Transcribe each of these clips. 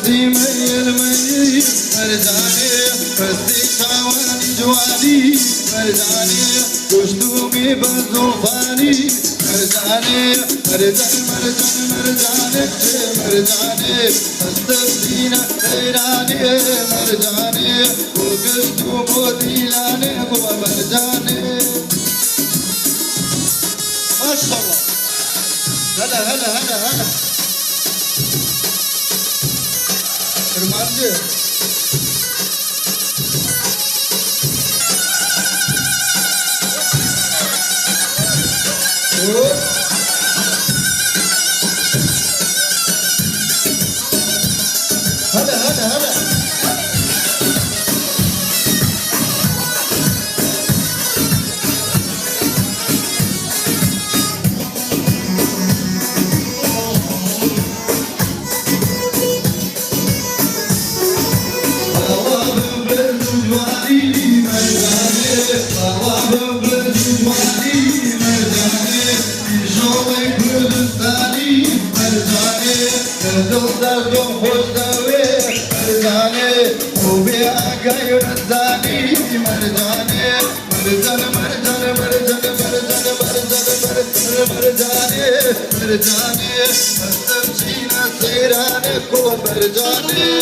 بسي مي المي مرجاني بسي شاواني جواني مرجاني كشتومي بزلفاني مرجاني مرجان مرجان مرجانك مرجاني استبدينا خيراني مرجاني وكشتومو ديلاني مرجاني. ما شاء الله. هلا هلا هلا هلا رمانجي هلا هلا هلا مرجاني استمشينا سيراني كو مرجاني.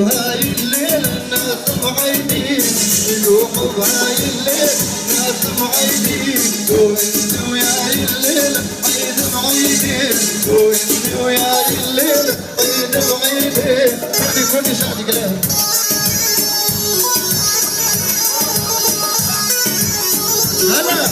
هاي الليل الناس معيدين يروحوا بهاي الليل ناس معيدين وانتو يا الليل عيد معيدين وانتو يا الليل عيد معيدين. كل شعبي كلام هلا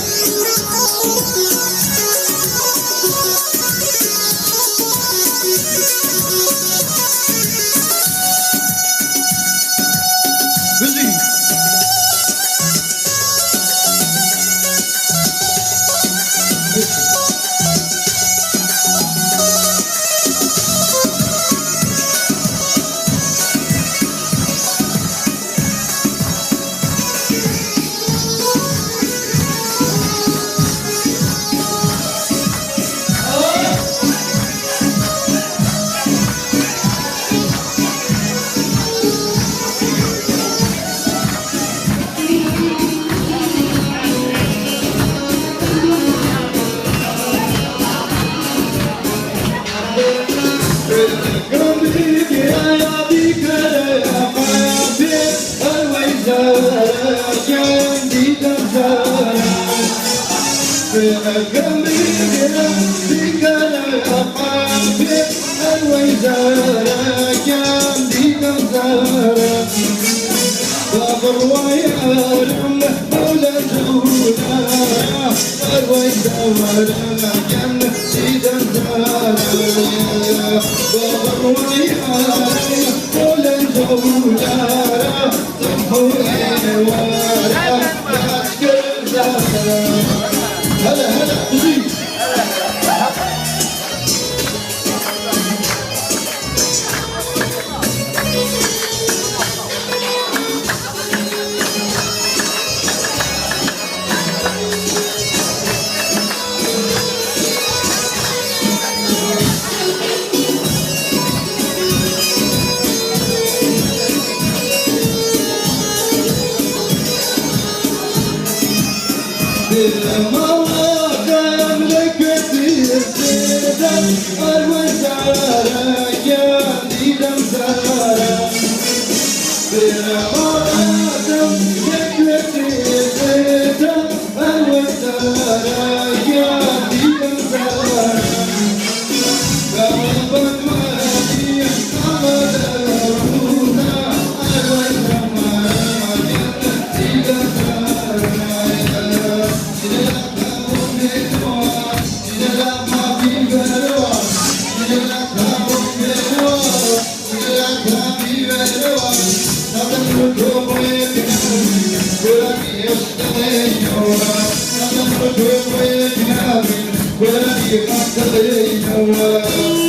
Well, you can't tell it, you know.